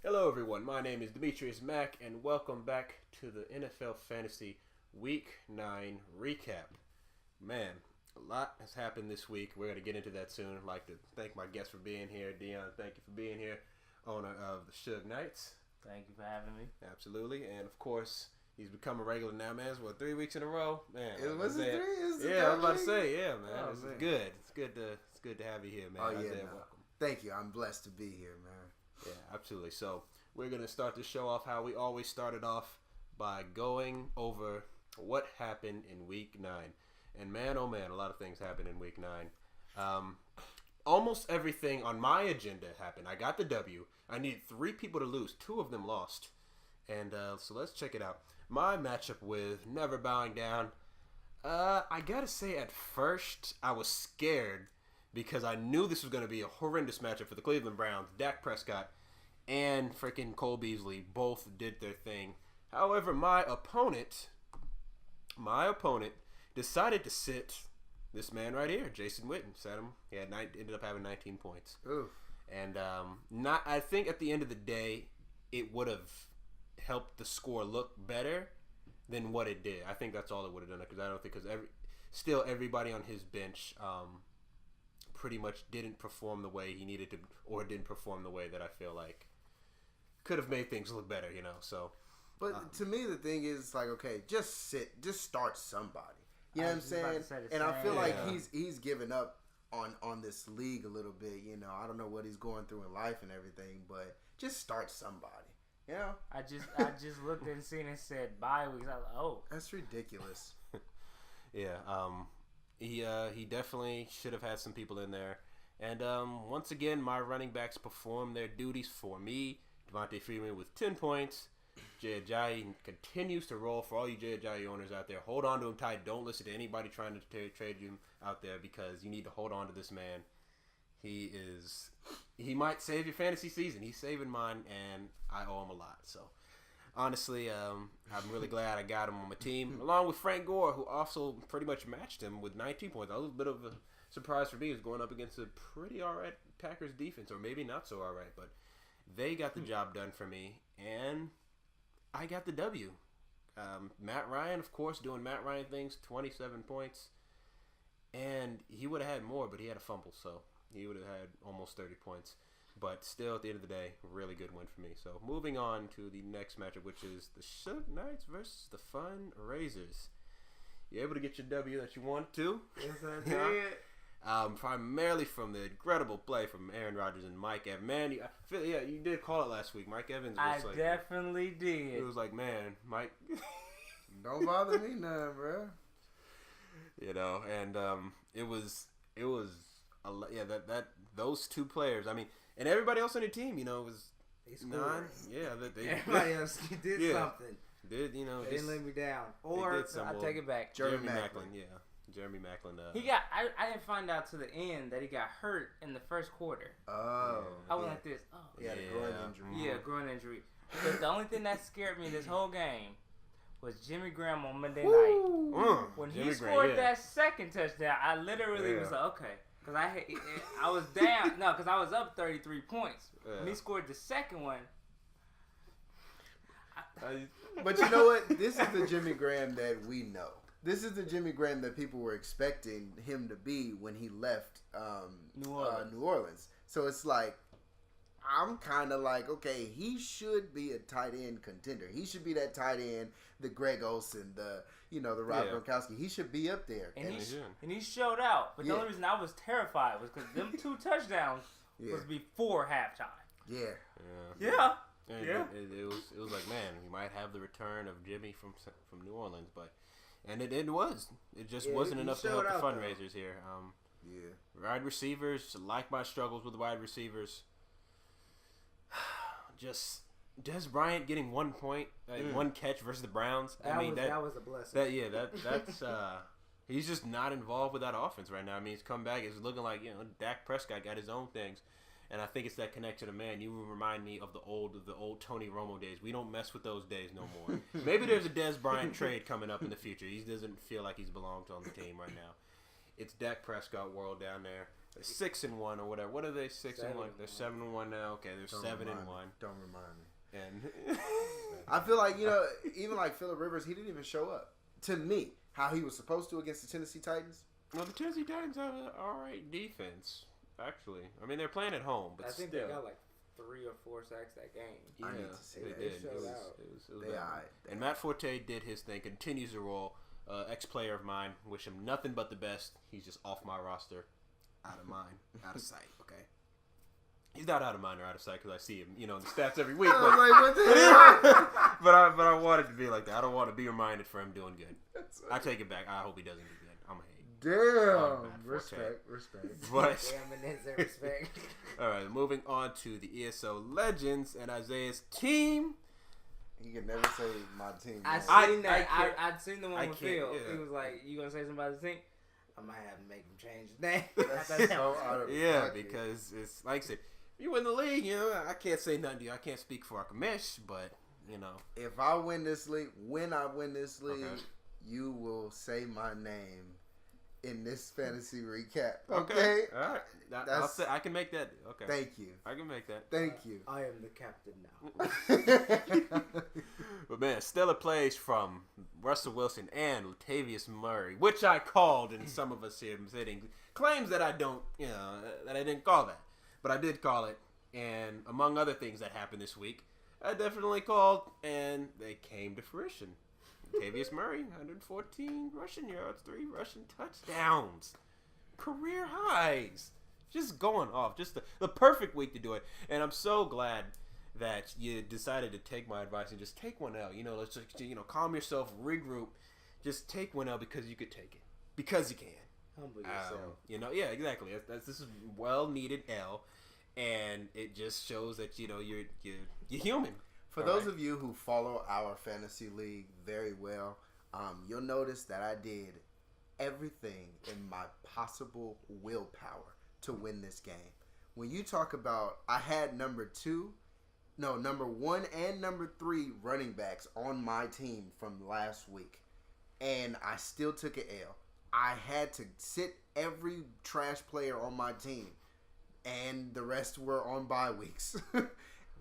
Hello everyone, my name is Demetrius Mack and welcome back to the NFL Fantasy Week 9 recap. Man, a lot has happened this week. We're going to get into that soon. I'd like to thank my guest for being here. Dion, thank you for being here. Owner of the Suge Knights. Thank you for having me. Absolutely. And of course, he's become a regular now, man. What, 3 weeks in a row? Man, It was it 3? Yeah, I was about to say, yeah, man. Oh, This man. is good. It's good to have you here, man. Oh, yeah, Isaiah, no. welcome. Thank you. I'm blessed to be here, man. Yeah, absolutely. So we're going to start the show off how we always started off by going over what happened in Week 9. And man, oh man, a lot of things happened in Week 9. Almost everything on my agenda happened. I got the W. I needed 3 people to lose. 2 of them lost. And so let's check it out. My matchup with Never Bowing Down. I got to say at first I was scared because I knew this was going to be a horrendous matchup for the Cleveland Browns. Dak Prescott and freaking Cole Beasley both did their thing. However, my opponent decided to sit this man right here, Jason Witten. Sat him. He ended up having 19 points. Ooh. And I think at the end of the day, it would have helped the score look better than what it did. I think that's all it would have done. Because everybody on his bench pretty much didn't perform the way he needed to, or didn't perform the way that I feel like could have made things look better, So, But to me, the thing is like, okay, just start somebody. You know what I'm saying? And I feel like he's given up on this league a little bit. I don't know what he's going through in life and everything, but just start somebody. I just looked and seen and said bye weeks. I was like, oh, That's ridiculous. yeah. He definitely should have had some people in there. And once again, my running backs performed their duties for me. Devontae Freeman with 10 points. Jay Ajayi continues to roll. For all you Jay Ajayi owners out there, hold on to him tight. Don't listen to anybody trying to trade him out there because you need to hold on to this man. He might save your fantasy season. He's saving mine, and I owe him a lot. So, honestly, I'm really glad I got him on my team, along with Frank Gore, who also pretty much matched him with 19 points. That was a bit of a surprise for me. He was going up against a pretty alright Packers defense, or maybe not so alright, but they got the job done for me, and I got the W. Matt Ryan, of course, doing Matt Ryan things, 27 points, and he would have had more, but he had a fumble, so he would have had almost 30 points. But still, at the end of the day, really good win for me. So moving on to the next matchup, which is the Suge Knights versus the Fun Razors. You able to get your W that you wanted to? Yes, I did. Primarily from the incredible play from Aaron Rodgers and Mike Evans. Man, you did call it last week. Mike Evans was I definitely did. It was like, man, Mike. Don't bother me none, bro. And it was those 2 players. I mean, and everybody else on the team, it was nine. Yeah, Everybody else did something. They didn't let me down. Or I take it back. Jeremy Maclin. Yeah, Jeremy Maclin. I didn't find out to the end that he got hurt in the first quarter. Oh. I was like this. Oh, he had a groin injury. Yeah, groin injury. But the only thing that scared me this whole game was Jimmy Graham on Monday night. When he scored that second touchdown, I literally was like, okay. Because I was down. No, because I was up 33 points. When he scored the second one. But you know what? This is the Jimmy Graham that we know. This is the Jimmy Graham that people were expecting him to be when he left New Orleans. So it's like, I'm kind of like, okay, he should be a tight end contender. He should be that tight end, the Greg Olsen, the Rob Gronkowski. He should be up there. And he showed out. But the only reason I was terrified was because them 2 touchdowns was before halftime. Yeah. And it was like, man, we might have the return of Jimmy from New Orleans, and it was. It just wasn't enough to help the fundraisers here. Wide receivers, like my struggles with wide receivers. Just Des Bryant getting 1 point, 1 catch versus the Browns. That was a blessing. That's he's just not involved with that offense right now. I mean, he's come back. It's looking like Dak Prescott got his own things, and I think it's that connection to man. You remind me of the old Tony Romo days. We don't mess with those days no more. Maybe there's a Des Bryant trade coming up in the future. He doesn't feel like he's belonged on the team right now. It's Dak Prescott world down there. They're 6-1 or whatever. What are they? 6-1. They're 7-1 now. Okay, they're 7-1. Don't remind me. And I feel like even like Phillip Rivers, he didn't even show up. To me, how he was supposed to against the Tennessee Titans. Well, the Tennessee Titans have an alright defense. Actually, I mean they're playing at home, but I think still. they got like 3 or 4 sacks that game. Yeah, I need to see they that. did. It was bad. And Matt Forte did his thing. Continues to roll. Ex-player of mine. Wish him nothing but the best. He's just off my roster, out of mind, out of sight. Okay. He's not out of mind or out of sight because I see him, in the stats every week. I was like, what the hell? but I want it to be like that. I don't want to be reminded for him doing good. I take it back. I hope he doesn't do good. I'm a hate. Damn. Respect. But Respect. all right, moving on to the ESO Legends and Isaiah's team. He can never say my team. I'd seen the one with Phil. Yeah. He was like, "You gonna say somebody's team?" I might have to make him change his name. That's so out of pocket. Because it's like I said, you win the league, I can't say nothing to you. I can't speak for Akamesh, but if I win this league, okay. you will say my name in this fantasy recap. Okay. All right. I can make that. Okay. Thank you. I can make that. Thank you. I am the captain now. But man, stellar plays from Russell Wilson and Latavius Murray, which I called, and some of us here sitting claims that I don't, that I didn't call that, but I did call it. And among other things that happened this week, I definitely called, and they came to fruition. Latavius Murray, 114 rushing yards, 3 rushing touchdowns, career highs, just going off. Just the perfect week to do it. And I'm so glad that you decided to take my advice and just take one L. Let's just, calm yourself, regroup, just take one L because you could take it, because you can. Humble yourself. Yeah, exactly. This is well needed L, and it just shows that you're human. For those of you who follow our fantasy league very well, you'll notice that I did everything in my possible willpower to win this game. When you talk about, I had number 1 and number 3 running backs on my team from last week, and I still took an L. I had to sit every trash player on my team, and the rest were on bye weeks.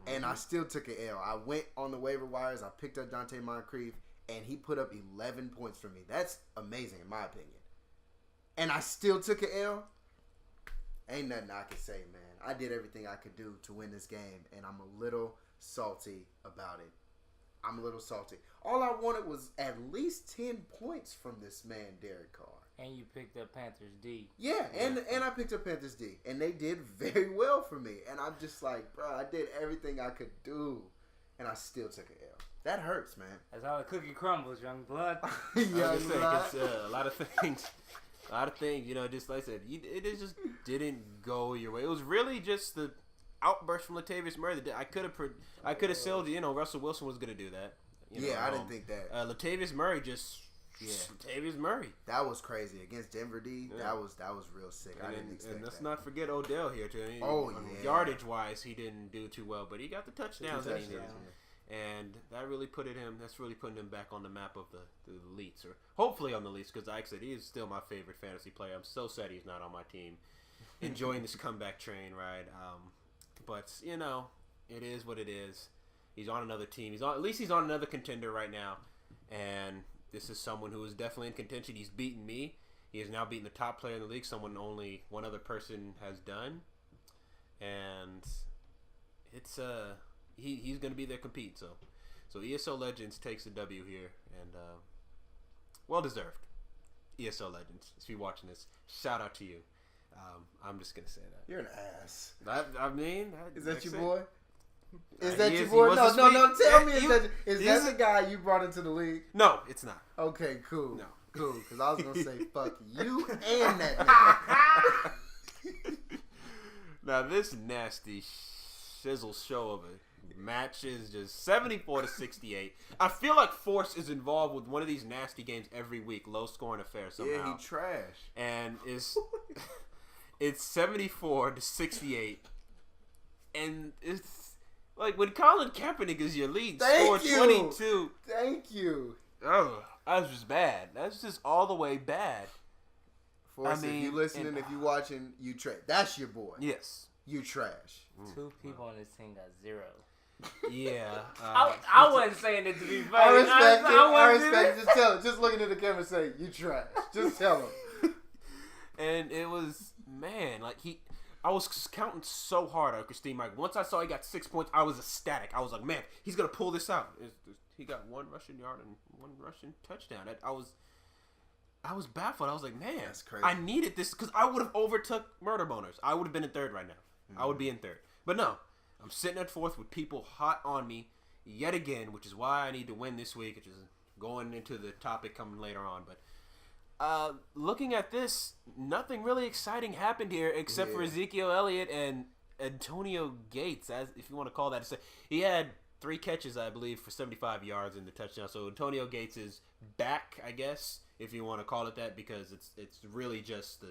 And I still took an L. I went on the waiver wires. I picked up Dante Moncrief, and he put up 11 points for me. That's amazing, in my opinion. And I still took an L. Ain't nothing I can say, man. I did everything I could do to win this game, and I'm a little salty about it. All I wanted was at least 10 points from this man, Derek Carr. And you picked up Panthers D. Yeah, and I picked up Panthers D. And they did very well for me. And I'm just like, bro, I did everything I could do. And I still took an L. That hurts, man. That's how the cookie crumbles, young blood. Young blood. A lot of things, just like I said, it just didn't go your way. It was really just the outburst from Latavius Murray. I could have sold Russell Wilson was going to do that. I didn't think that. Latavius Murray just... Yeah, Latavius Murray. That was crazy against Denver D. Yeah. That was real sick. I didn't expect that. And let's not forget Odell here too. Yardage wise, he didn't do too well, but he got the touchdowns that he needed. And that really putting him back on the map of the elites, or hopefully on the elites, because like I said, he is still my favorite fantasy player. I'm so sad he's not on my team. Enjoying this comeback train ride. But it is what it is. He's on another team. At least he's on another contender right now, and this is someone who is definitely in contention. He's beaten me. He has now beaten the top player in the league, someone only one other person has done. And it's he's going to be there compete. So ESO Legends takes the W here, and well deserved. ESO Legends, if you're watching this, shout out to you. I'm just going to say that. You're an ass. Is that your boy? Is He that is- your he boy? was No, this no, week. no. Tell me, Yeah, is he's- that the guy you brought into the league? No, it's not. Okay, cool. No. Cool. Because I was gonna say fuck you and that nigga. Now this nasty shizzle show of a match is just 74-68. I feel like Force is involved with one of these nasty games every week, low scoring affair somehow. Yeah, he trash. And it's 74-68, and it's like when Colin Kaepernick is your lead, scored 22. Thank you. Oh, that was just bad. That's just all the way bad. Forrest, if you listening, if you watching, you trash. That's your boy. Yes. You trash. 2 people on this team got 0. Yeah. I wasn't saying it to be funny. I respect it. Just tell it. Just looking at the camera and say, you trash. Just tell him. And it was, man, like I was counting so hard on Christine. Like, once I saw he got 6 points, I was ecstatic. I was like, man, he's going to pull this out. He got 1 rushing yard and 1 rushing touchdown. I was baffled. I was like, man, that's crazy. I needed this because I would have overtook Murder Boners. I would have been in 3rd right now. I would be in 3rd. But no, I'm sitting at 4th with people hot on me yet again, which is why I need to win this week, which is going into the topic coming later on. But looking at this, nothing really exciting happened here except for Ezekiel Elliott and Antonio Gates, as if you want to call that. He had 3 catches, I believe, for 75 yards in the touchdown. So Antonio Gates is back, I guess, if you want to call it that, because it's really just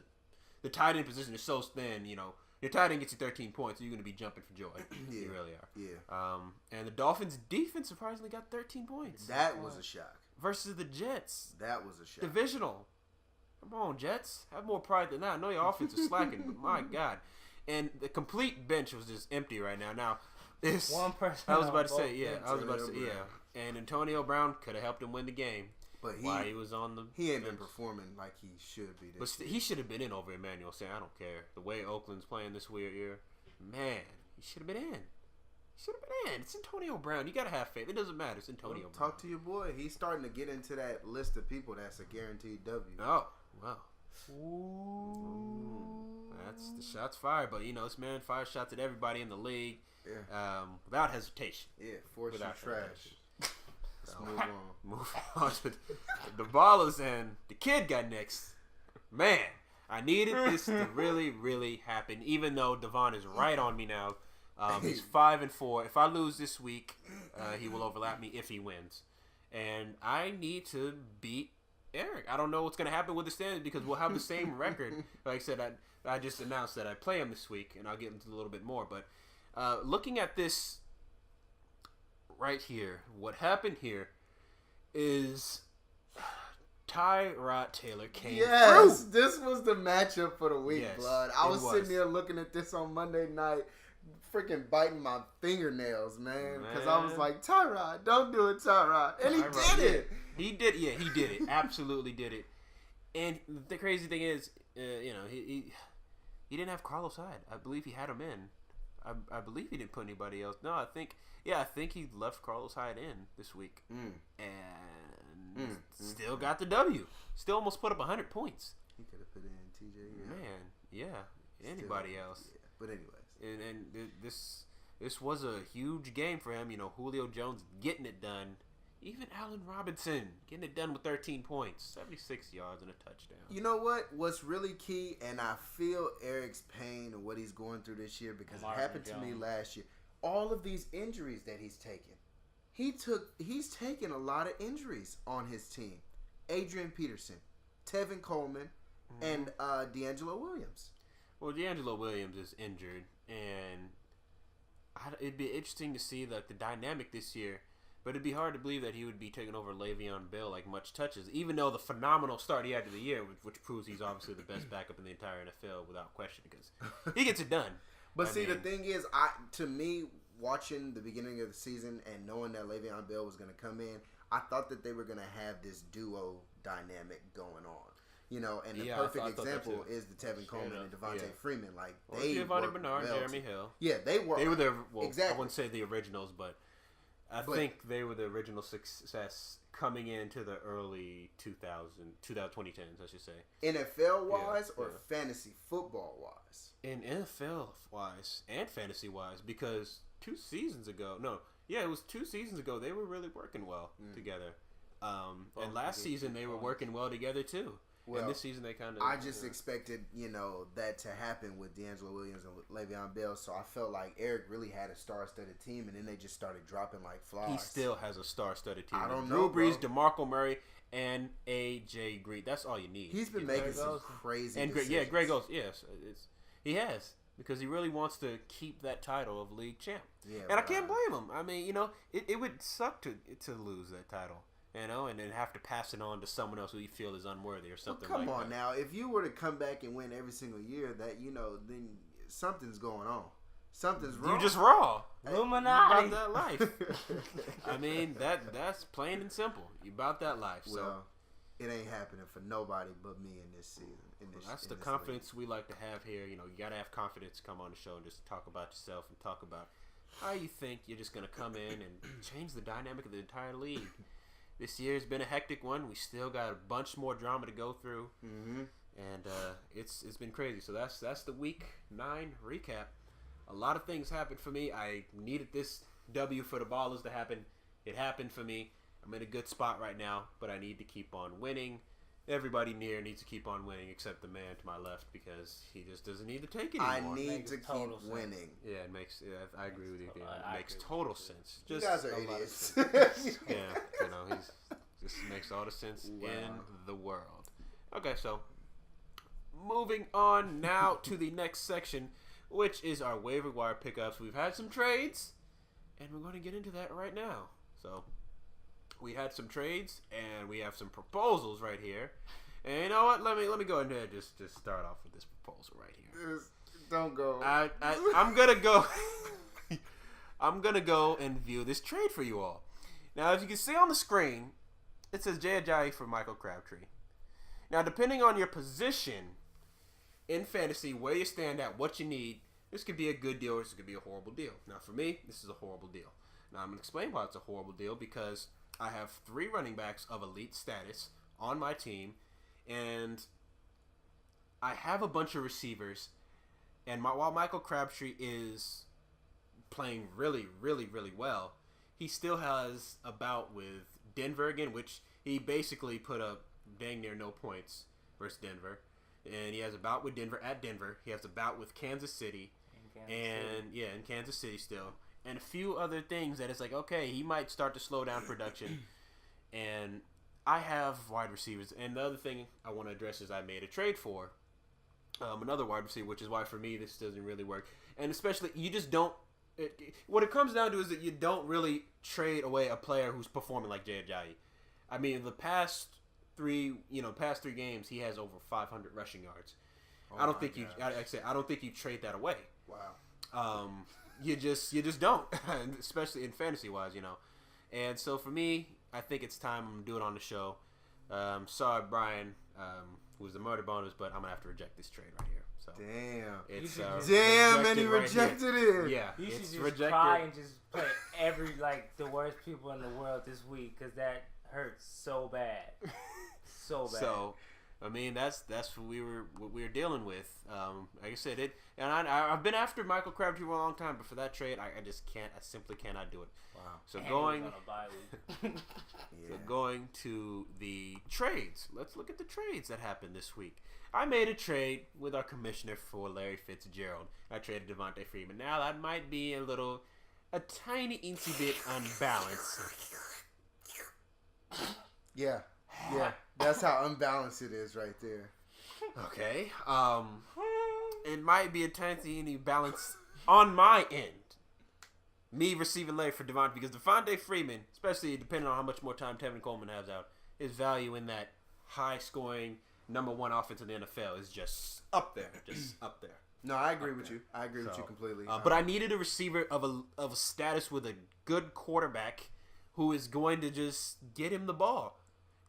the tight end position is so thin, you know. Your tight end gets you 13 points, so you're going to be jumping for joy. Yeah. You really are. Yeah. And the Dolphins' defense surprisingly got 13 points. That was a shock. Versus the Jets. That was a shock. Divisional. Come on, Jets. Have more pride than that. I know your offense is slacking, but my God. And the complete bench was just empty right now. Now, this. One person. I was about to say, And Antonio Brown could have helped him win the game. But he was on the he ain't bench. been performing like he should be. But he should have been in over Emmanuel saying, I don't care. The way Oakland's playing this weird year, man, he should have been in. It's Antonio Brown. You got to have faith. It doesn't matter. It's Antonio Brown. Talk to your boy. He's starting to get into that list of people that's a guaranteed W. Oh, wow. Ooh. That's the shots fired. But, you know, this man fires shots at everybody in the league without hesitation. Yeah, force you trash. So, move on to the Ballers, and the kid got next. Man, I needed this to really, really happen, even though Devon is right on me now. He's 5-4. If I lose this week, he will overlap me if he wins. And I need to beat Eric. I don't know what's going to happen with the standings because we'll have the same record. Like I said, I just announced that I play him this week, and I'll get into a little bit more. But looking at this right here, what happened here is Tyrod Taylor came through. This was the matchup for the week, blood. I was sitting there looking at this on Monday night, freaking biting my fingernails, man. Because I was like, Tyrod, don't do it, Tyrod. And he did it. He did it. Absolutely did it. And the crazy thing is, he didn't have Carlos Hyde. I believe he had him in. I believe he didn't put anybody else. No, I think he left Carlos Hyde in this week. And still got the W. Still almost put up 100 points. He could have put in TJ. Man, yeah. Anybody else. Yeah. But anyways. And this was a huge game for him. You know, Julio Jones getting it done. Even Allen Robinson getting it done with 13 points, 76 yards and a touchdown. You know what? What's really key, and I feel Eric's pain and what he's going through this year because it happened to me last year. All of these injuries that he's taken. He's taken a lot of injuries on his team. Adrian Peterson, Tevin Coleman, and D'Angelo Williams. Well, D'Angelo Williams is injured, and it'd be interesting to see the dynamic this year. But it'd be hard to believe that he would be taking over Le'Veon Bell like much touches, even though the phenomenal start he had to the year, which proves he's obviously the best backup in the entire NFL without question, because he gets it done. But the thing is, to me, watching the beginning of the season and knowing that Le'Veon Bell was going to come in, I thought that they were going to have this duo dynamic going on. You know, and the perfect example is the Tevin Coleman and Devontae Freeman. Like, they Giovanni worked Bernard, well Jeremy Hill. Yeah, they were. They were the exactly. I wouldn't say the originals, but I think they were the original success coming into the early 2010s, I should say. NFL-wise or fantasy football-wise? In NFL-wise and fantasy-wise, because 2 seasons ago, it was 2 seasons ago, they were really working well together. And last season, they were working well together, too. Well, and this season, they kind of... I just expected, that to happen with D'Angelo Williams and Le'Veon Bell, so I felt like Eric really had a star-studded team, and then they just started dropping like flies. He still has a star-studded team. I don't know, Drew Brees, DeMarco Murray, and A.J. Green. That's all you need. He's been making some crazy decisions. And Greg goes, yes, he has, because he really wants to keep that title of league champ. Yeah, and I can't blame him. I mean, it would suck to lose that title. and then have to pass it on to someone else who you feel is unworthy or something come like that. on now. If you were to come back and win every single year, that then something's going on. Something's wrong. You just raw. Illuminati. You about that life. I mean, that's plain and simple. You about that life. So. Well, it ain't happening for nobody but me in this season. That's the confidence we like to have here. You gotta have confidence to come on the show and just talk about yourself and talk about how you think you're just gonna come in and change the dynamic of the entire league. This year's been a hectic one. We still got a bunch more drama to go through, and it's been crazy. So that's the week 9 recap. A lot of things happened for me. I needed this W for the Ballers to happen. It happened for me. I'm in a good spot right now, but I need to keep on winning. Everybody near needs to keep on winning except the man to my left because he just doesn't need to take it anymore. I need to keep winning. Yeah, it makes. Yeah, I agree with you. It makes total sense. You guys are idiots. Yeah, he's just makes all the sense in the world. Okay, so moving on now to the next section, which is our waiver wire pickups. We've had some trades, and we're going to get into that right now. So. We had some trades and we have some proposals right here. And you know what? Let me go ahead and just start off with this proposal right here. Don't go. I'm gonna go. I'm gonna go and view this trade for you all. Now, as you can see on the screen, it says Jay Ajayi for Michael Crabtree. Now, depending on your position in fantasy, where you stand at, what you need, this could be a good deal or this could be a horrible deal. Now, for me, this is a horrible deal. Now, I'm gonna explain why it's a horrible deal because I have 3 running backs of elite status on my team, and I have a bunch of receivers. And while Michael Crabtree is playing really, really, really well, he still has a bout with Denver again, which he basically put up dang near no points versus Denver. And he has a bout with Denver at Denver. He has a bout with Kansas City. In Kansas City still. And a few other things that it's like, okay, he might start to slow down production. And I have wide receivers. And the other thing I want to address is I made a trade for another wide receiver, which is why for me this doesn't really work. And especially, you just don't. What it comes down to is that you don't really trade away a player who's performing like Jay Ajayi. I mean, the past 3 games, he has over 500 rushing yards. I don't think you trade that away. Wow. You just don't, especially in fantasy wise, And so for me, I think it's time I'm doing it on the show. Sorry, Brian, who's the murder bonus, but I'm gonna have to reject this trade right here. So damn, and he rejected it. Yeah, you should it's just rejected. try and just play the worst people in the world this week because that hurts so bad, so bad. So. I mean, that's what we were dealing with. Like I said, and I've been after Michael Crabtree for a long time, but for that trade, I just can't. I simply cannot do it. Wow. So going to the trades. Let's look at the trades that happened this week. I made a trade with our commissioner for Larry Fitzgerald. I traded Devontae Freeman. Now that might be a tiny incy bit unbalanced. Yeah. That's how unbalanced it is right there. Okay. It might be a tiny balance on my end. Me receiving Larry for Devontae because Devontae Freeman, especially depending on how much more time Tevin Coleman has out, his value in that high-scoring number 1 offense in the NFL is just up there. No, I agree with you. I agree with you completely. But I needed a receiver of a status with a good quarterback who is going to just get him the ball.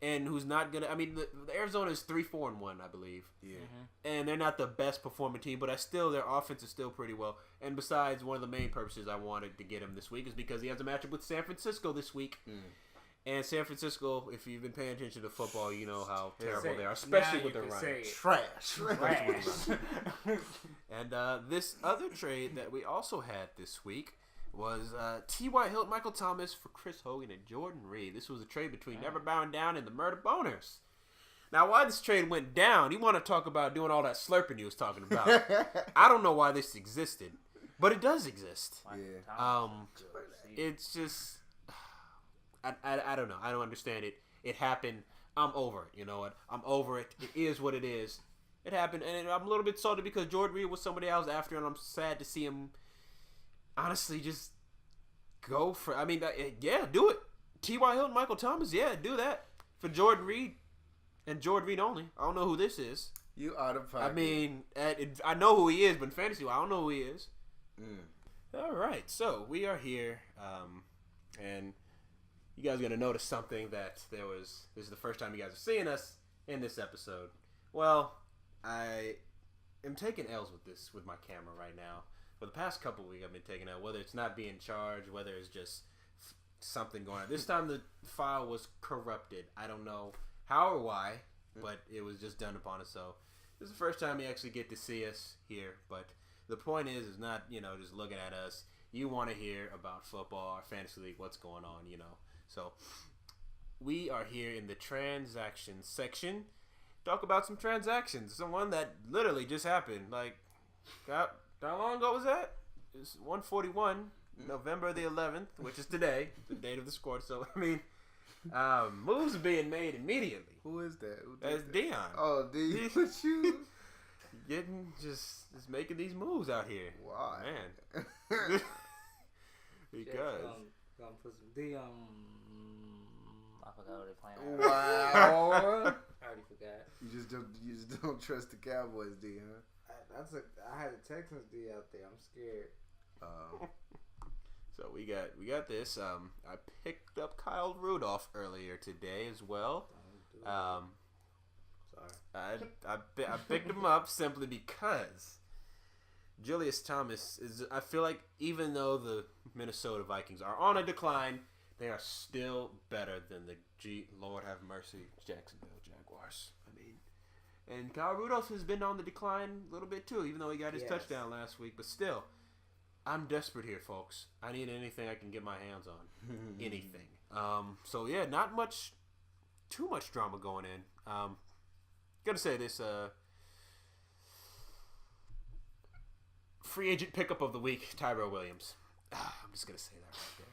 And who's not gonna? I mean, the Arizona is 3-4-1, I believe. Yeah. And they're not the best performing team, but their offense is still pretty well. And besides, one of the main purposes I wanted to get him this week is because he has a matchup with San Francisco this week. And San Francisco, if you've been paying attention to football, you know how terrible they are, especially with their run. Trash. And this other trade that we also had this week was T.Y. Hilton, Michael Thomas for Chris Hogan and Jordan Reed. This was a trade between Never Bowing Down and the Murder Boners. Now, why this trade went down, you want to talk about doing all that slurping he was talking about. I don't know why this existed, but it does exist. Yeah. It's just, I don't know. I don't understand it. It happened. I'm over it. You know what? I'm over it. It is what it is. It happened, and I'm a little bit salty because Jordan Reed was somebody I was after, and I'm sad to see him honestly just go for. I mean, yeah, do it. T.Y. Hilton, Michael Thomas, yeah, do that. For Jordan Reed and Jordan Reed only. I don't know who this is. You out of pocket. I mean, I know who he is, but in fantasy, I don't know who he is. All right, so we are here, and you guys are going to notice something that this is the first time you guys are seeing us in this episode. Well, I am taking L's with my camera right now. For the past couple weeks, I've been taking L, whether it's not being charged, whether it's just something going on. This time the file was corrupted. I don't know how or why, but it was just done upon us. So this is the first time you actually get to see us here. But the point is not, just looking at us. You want to hear about football or fantasy league, what's going on, So we are here in the transactions section. Talk about some transactions. Someone that literally just happened. Like, how long ago was that? It's 141, November the 11th, which is today, the date of the score. So, I mean, moves are being made immediately. Who is that? That's Dion. Oh, Dion. What you? Just making these moves out here. Why? Man. Because. Gonna put some Dion. I forgot what they're playing. Wow. I already forgot. You just don't trust the Cowboys, D, huh? I had a Texans D out there. I'm scared. So we got this. I picked up Kyle Rudolph earlier today as well. Sorry. I picked him up simply because Julius Thomas is. I feel like even though the Minnesota Vikings are on a decline, they are still better than the Lord have mercy Jacksonville Jaguars. I mean, and Kyle Rudolph has been on the decline a little bit too, even though he got his touchdown last week. But still, I'm desperate here, folks. I need anything I can get my hands on. Anything. So yeah, not too much drama going in. Gonna say this. Free agent pickup of the week, Tyrell Williams. I'm just gonna say that right there.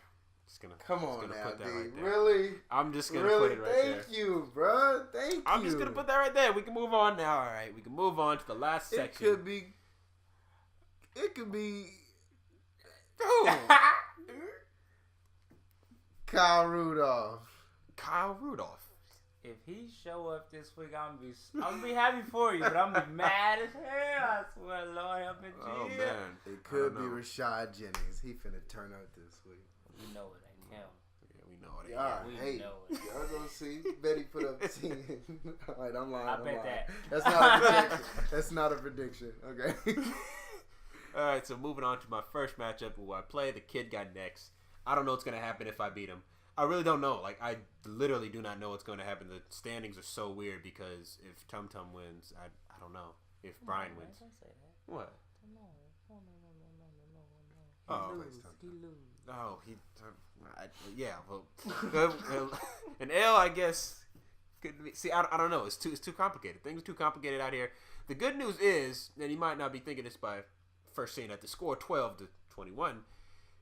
Come on now, put that D. right there. Really? I'm just gonna put it right there. Thank you, bro. Thank you. I'm just gonna put that right there. We can move on now. All right, we can move on to the last section. It could be. Dude. Kyle Rudolph. If he show up this week, I'm gonna be happy for you, but I'm gonna be mad as hell. I swear, Lord help me, Jesus. Oh man, it could be Rashad Jennings. He finna turn up this week. You know it ain't him. Yeah, we know it. We know it. Y'all gonna see. Betty put up 10. All right, I'm lying. I bet that. That's not a prediction. That's not a prediction. Okay. All right, so moving on to my first matchup, who I play. The kid got next. I don't know what's gonna happen if I beat him. I really don't know. Like, I literally do not know what's going to happen. The standings are so weird because if Tum Tum wins, I don't know. If Brian wins. Don't say that. What? No. Oh, he lose. Oh, yeah. Well, an L, I guess. Could be, see, I don't know. It's too complicated. Things are too complicated out here. The good news is, and you might not be thinking this by first seeing at the score 12-21.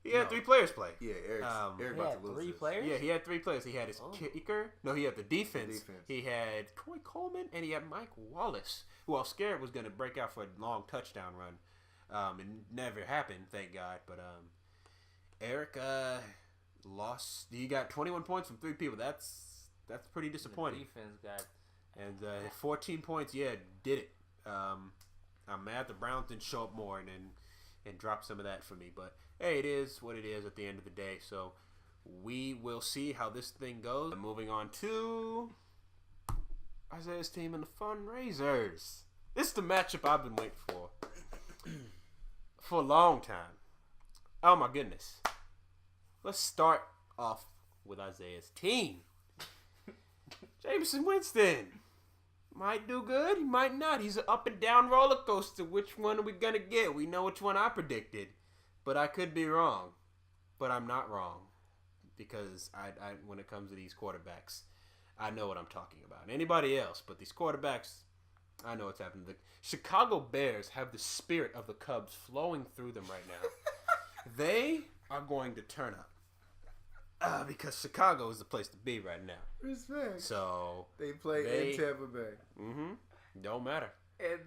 He had 3 players play. Yeah, Eric about to lose 3 this. players? Yeah, he had 3 players. He had his kicker. No, he had the defense. He had Troy Coleman, and he had Mike Wallace, who I was scared was going to break out for a long touchdown run. It never happened, thank God. But Eric lost. He got 21 points from 3 people. That's pretty disappointing. The defense got... And 14 points, did it. I'm mad the Browns didn't show up more and drop some of that for me. But, hey, it is what it is at the end of the day. So we will see how this thing goes. Moving on to Isaiah's team and the fundraisers. This is the matchup I've been waiting for a long time. Oh, my goodness. Let's start off with Isaiah's team. Jameson Winston. Might do good, he might not. He's an up and down roller coaster. Which one are we going to get? We know which one I predicted. But I could be wrong. But I'm not wrong. Because I when it comes to these quarterbacks, I know what I'm talking about. Anybody else, but these quarterbacks, I know what's happening. The Chicago Bears have the spirit of the Cubs flowing through them right now. They are going to turn up. Because Chicago is the place to be right now. Respect. So they play in Tampa Bay. Mm-hmm. Don't matter. And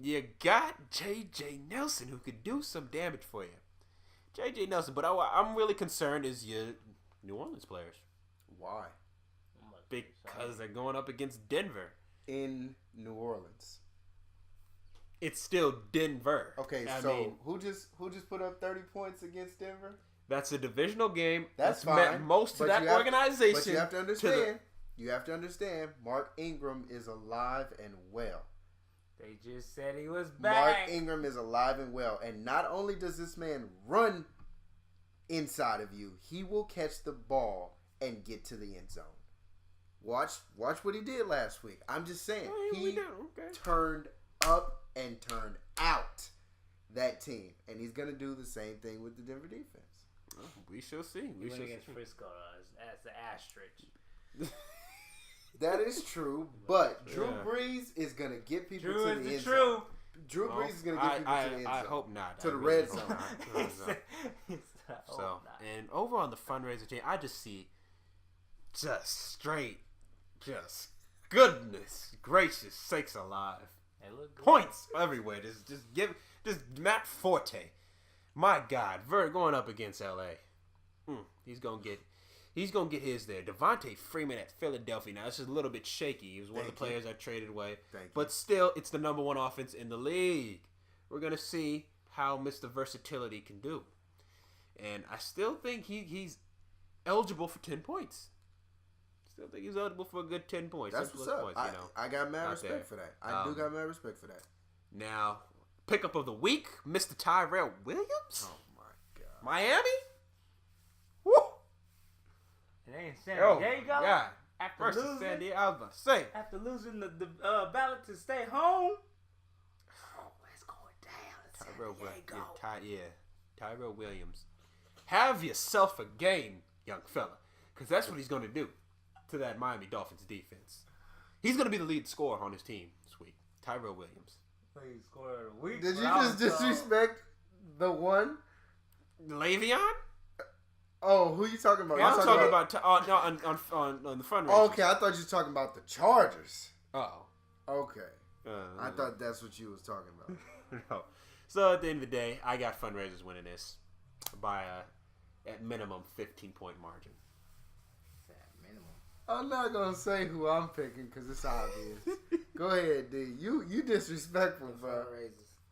you got J.J. Nelson who could do some damage for you. J.J. Nelson, but I'm really concerned is your New Orleans players. Why? Because they're going up against Denver. In New Orleans. It's still Denver. Okay, who just put up 30 points against Denver? That's a divisional game. That's fine. Met most of that organization. But you have to understand. You have to understand. Mark Ingram is alive and well. They just said he was back. Mark Ingram is alive and well, and not only does this man run inside of you, he will catch the ball and get to the end zone. Watch what he did last week. I'm just saying, he turned up and turned out that team, and he's gonna do the same thing with the Denver defense. Well, we shall see. We went against Frisco. That's the asterisk. That is true, but Drew Brees is gonna get people to the end zone. Drew Brees is gonna get people to the end zone. I hope not. To the red zone. So, and over on the fundraiser team, I just see just straight, just goodness gracious sakes alive. Points everywhere. Just Matt Forte. My God, going up against LA. He's gonna get his there. Devontae Freeman at Philadelphia. Now this is a little bit shaky. He was one of the players I traded away. But still, it's the number one offense in the league. We're gonna see how Mr. Versatility can do. And I still think he's eligible for 10 points. Still think he's eligible for a good 10 points. That's what's up. Points, I got mad respect for that. I do got mad respect for that. Now, pickup of the week, Mr. Tyrell Williams. Oh, my God. Miami? Woo! It ain't San Diego. Yeah. After Versus losing, San Diego. I was about to say. After losing the ballot to stay home. Oh, it's going down. Tyrell Williams. Have yourself a game, young fella. Because that's what he's going to do to that Miami Dolphins defense. He's going to be the lead scorer on his team this week. Tyrell Williams. Lead scorer of the week. Did you just disrespect the one? Le'Veon? Oh, who you talking about? Yeah, I'm talking about on the fundraiser. Okay, I thought you were talking about the Chargers. Oh. Okay. I thought that's what you was talking about. No. So at the end of the day, I got fundraisers winning this by at minimum 15-point margin. I'm not gonna say who I'm picking because it's obvious. Go ahead, D. You disrespectful, bro.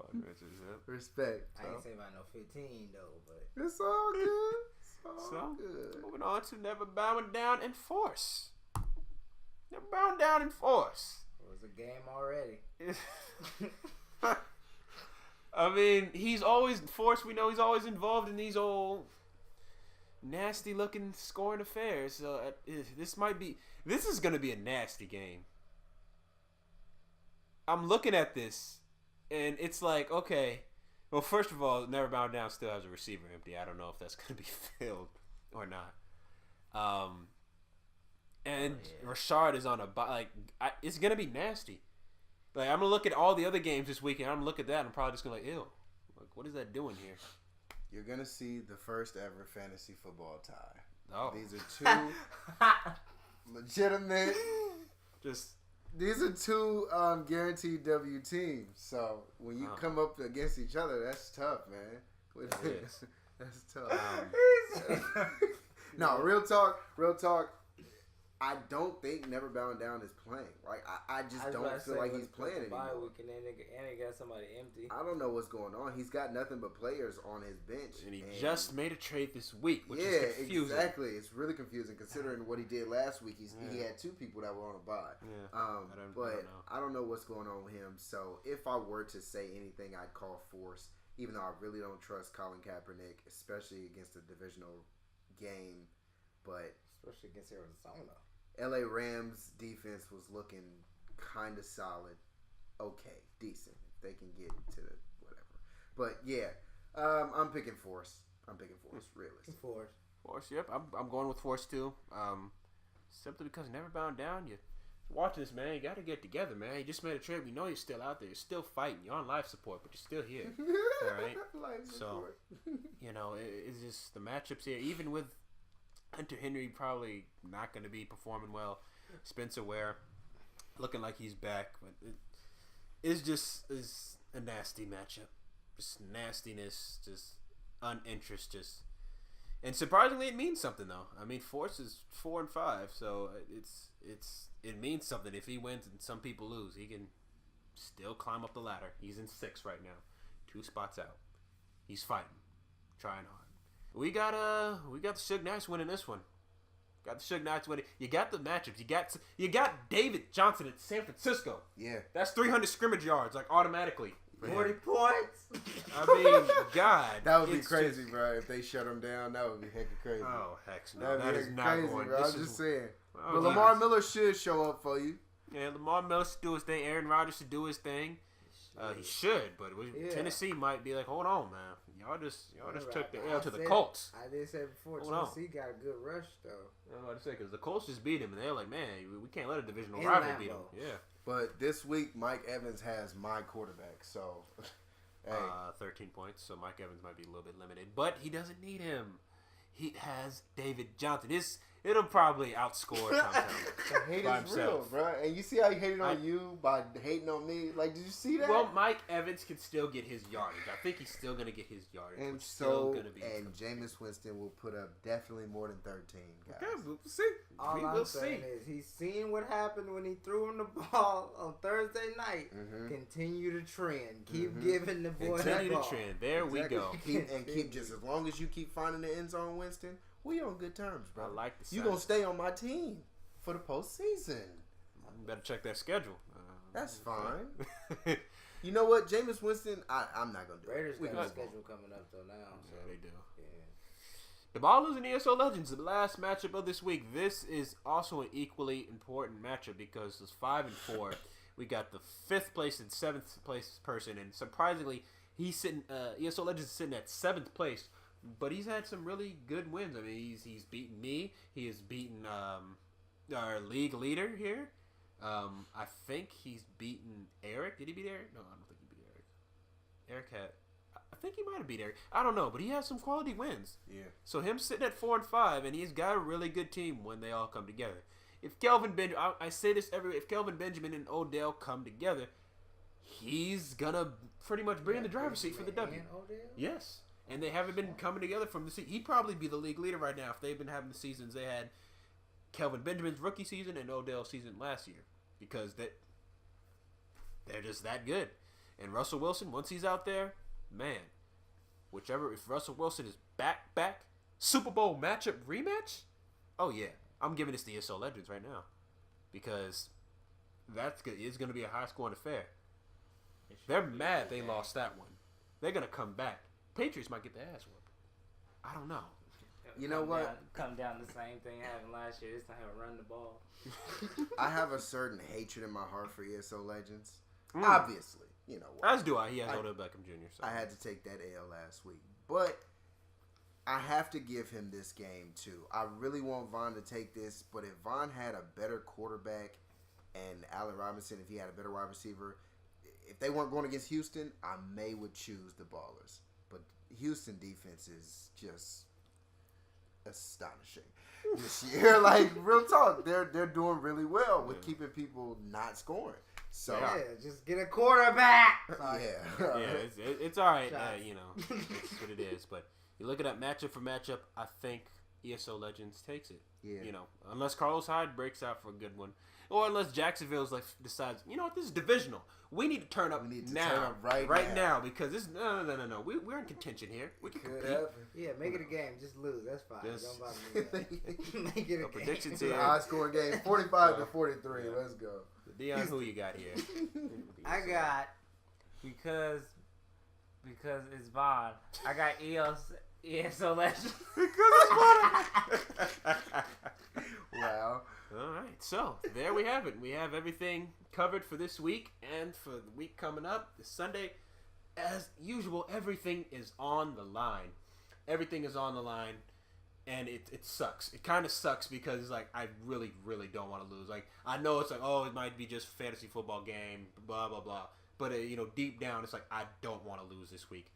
Fundraisers, yep. Respect. I ain't say about no 15 though, but It's all good. It's all good. Moving on to Never Bowing Down in Force. Never Bowing Down in Force. it was a game already. I mean, he's always Force. We know he's always involved in these old nasty looking scoring affairs. So this is gonna be a nasty game. I'm looking at this, and it's like, okay. Well, first of all, Never Bow Down still has a receiver empty. I don't know if that's gonna be filled or not. And Rashard is on it's gonna be nasty. Like, I'm gonna look at all the other games this weekend. I'm gonna look at that and I'm probably just gonna ew. Like, what is that doing here? You're gonna see the first ever fantasy football tie. Oh. These are two legitimate. These are two guaranteed W teams. So when you come up against each other, that's tough, man. That's tough. No, real talk. I don't think Never Bowing Down is playing. Like, I just don't feel like he's playing anymore. Week and he got somebody empty. I don't know what's going on. He's got nothing but players on his bench. And he just made a trade this week, which is confusing. Exactly. It's really confusing considering what he did last week. He had two people that were on a bye. Yeah. I don't know what's going on with him. So if I were to say anything, I'd call Force, even though I really don't trust Colin Kaepernick, especially against a divisional game. But especially against Arizona. LA Rams defense was looking kind of solid. Okay, decent. If they can get to the whatever. But yeah, I'm picking Force. Realist. Force, yep. I'm going with Force too. Simply because Never Bound Down, you watch this, man. You got to get together, man. You just made a trade. We know you're still out there. You're still fighting. You're on life support, but you're still here. All right. So, it's just the matchups here. Even with Hunter Henry probably not going to be performing well. Spencer Ware looking like he's back, but is a nasty matchup. Just nastiness, just uninterest, and surprisingly, it means something though. I mean, Force is 4-5, so it means something. If he wins and some people lose, he can still climb up the ladder. He's in 6 right now, 2 spots out. He's fighting, trying hard. We got the Suge Knights winning this one. Got the Suge Knights winning. You got the matchups. You got David Johnson at San Francisco. Yeah, that's 300 scrimmage yards, like automatically. 40 points. I mean, God, that would be crazy, bro. If they shut him down, that would be heckin' crazy. Oh, heck no, that is not crazy, going. Bro. I'm just saying. Oh, but Lamar Miller should show up for you. Yeah, Lamar Miller should do his thing. Aaron Rodgers should do his thing. He should, but Tennessee might be like, hold on, man. Y'all just took the L to the Colts. I did say before, Tennessee got a good rush, though. I was about to say, because the Colts just beat him, and they're like, man, we can't let a divisional rival beat him. Yeah. But this week, Mike Evans has my quarterback, so... Hey. 13 points, so Mike Evans might be a little bit limited, but he doesn't need him. He has David Johnson. It'll probably outscore Tom The hate is real, bro. And you see how he hated on you by hating on me? Like, did you see that? Well, Mike Evans can still get his yardage. I think he's still going to get his yardage. And Jameis Winston will put up definitely more than 13, guys. Okay, we'll see. All I'm saying is he's seen what happened when he threw him the ball on Thursday night. Mm-hmm. Continue to trend. Keep giving the boy that ball. Continue to trend. There we go. Keep just as long as you keep finding the end zone, Winston. We on good terms, bro. I like the sign. You gonna stay on my team for the postseason. You better check that schedule. That's fine. You know what, Jameis Winston, I'm not gonna do Raiders it. Raiders got a schedule coming up though now. So. Yeah, they do. Yeah. The Ballers and ESO Legends, the last matchup of this week. This is also an equally important matchup because it's 5 and 4. We got the 5th place and 7th place person, and surprisingly, he's sitting. ESO Legends is sitting at 7th place. But he's had some really good wins. I mean, he's beaten me. He has beaten our league leader here. I think he's beaten Eric. Did he beat Eric? No, I don't think he beat Eric. I think he might have beat Eric. I don't know, but he has some quality wins. Yeah. So him sitting at 4 and 5, and he's got a really good team when they all come together. If Kelvin Benjamin, I say this every, if Kelvin Benjamin and Odell come together, he's gonna pretty much bring in the driver's seat for the W. Yes. And they haven't been coming together from the season. He'd probably be the league leader right now if they've been having the seasons they had. Kelvin Benjamin's rookie season and Odell's season last year, because they're just that good. And Russell Wilson, once he's out there, man, if Russell Wilson is back, Super Bowl matchup rematch, oh yeah, I'm giving this to ESO Legends right now, because that's good. It's going to be a high scoring affair. They're mad they lost that one. They're going to come back. Patriots might get their ass whooped. I don't know. You know what? Come down the same thing happened last year. This time run the ball. I have a certain hatred in my heart for ESO Legends. Obviously, you know what? As do I. He has Odell Beckham Jr. So. I had to take that L last week, but I have to give him this game too. I really want Von to take this, but if Von had a better quarterback and Allen Robinson, if he had a better wide receiver, if they weren't going against Houston, I would choose the Ballers. But Houston defense is just astonishing this year. Like, real talk, they're doing really well with keeping people not scoring. So yeah, just get a quarterback. It's all right. You know, it's what it is. But you look at that matchup for matchup, I think ESO Legends takes it. Yeah. You know, unless Carlos Hyde breaks out for a good one, or unless Jacksonville's like decides, you know what, this is divisional. We need to turn up now, right now, because this no. We're in contention here. We can compete. Yeah, make it a game. Just lose. That's fine. Don't bother me. Make it a game. Predictions here. High scoring game, 45-43. Let's go. Dion, who you got here? I got because it's Von. I got ESO Legends. Because it's Von. Wow. All right, so there we have it. We have everything covered for this week and for the week coming up, this Sunday. As usual, everything is on the line. Everything is on the line, and it sucks. It kind of sucks because it's like I really, really don't want to lose. Like I know it's like, oh, it might be just a fantasy football game, blah blah blah. But you know, deep down, it's like I don't want to lose this week.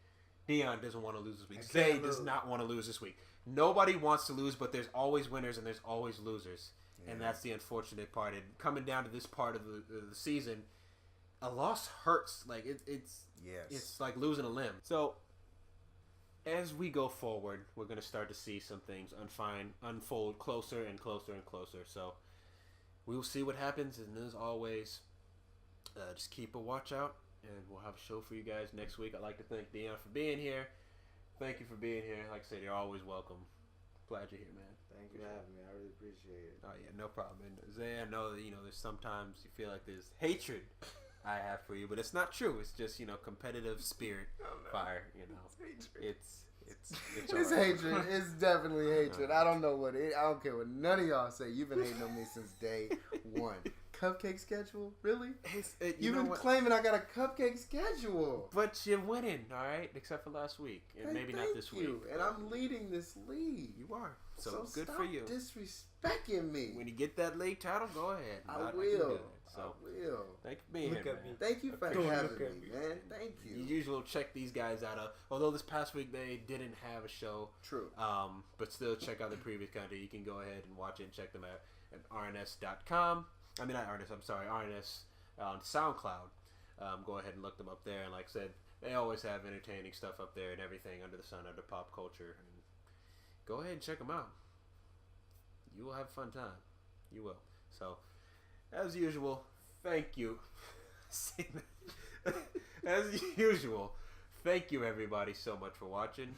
Dion doesn't want to lose this week. Zay does not want to lose this week. Nobody wants to lose, but there's always winners and there's always losers. And that's the unfortunate part. And coming down to this part of the season, a loss hurts. Like it's like losing a limb. So as we go forward, we're gonna start to see some things unfold closer and closer and closer. So we will see what happens, and as always, just keep a watch out, and we'll have a show for you guys next week. I'd like to thank Dion for being here. Thank you for being here. Like I said, you're always welcome. Glad you're here, man. Thank you for having me. I really appreciate it. Oh yeah, no problem. And Zay, I know that there's sometimes you feel like there's hatred I have for you, but it's not true. It's just competitive spirit, fire. It's It's hatred. It's definitely hatred. I don't know what it. I don't care what none of y'all say. You've been hating on me since day one. Cupcake schedule? Really? You've been claiming I got a cupcake schedule. But you're winning, all right? Except for last week. And maybe not this week. And I'm leading this league. You are. So good for you. Disrespecting me. When you get that league title, go ahead. I will. So, I will. Thank you for being here, man. Thank you for having me, man. Thank you. You usually will check these guys out. Although this past week they didn't have a show. True. But still check out the previous content. You can go ahead and watch it and check them out at RNS.com. I mean, not RNS, I'm sorry, RNS on SoundCloud. Go ahead and look them up there. And like I said, they always have entertaining stuff up there and everything under the sun, under pop culture. And go ahead and check them out. You will have a fun time. You will. So, as usual, thank you. As usual, thank you everybody so much for watching.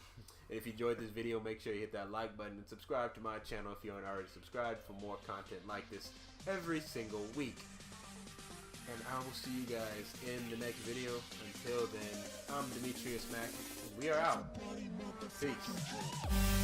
And if you enjoyed this video, make sure you hit that like button and subscribe to my channel if you aren't already subscribed for more content like this every single week. And I will see you guys in the next video. Until then, I'm Demetrius Mack, and we are out. Peace.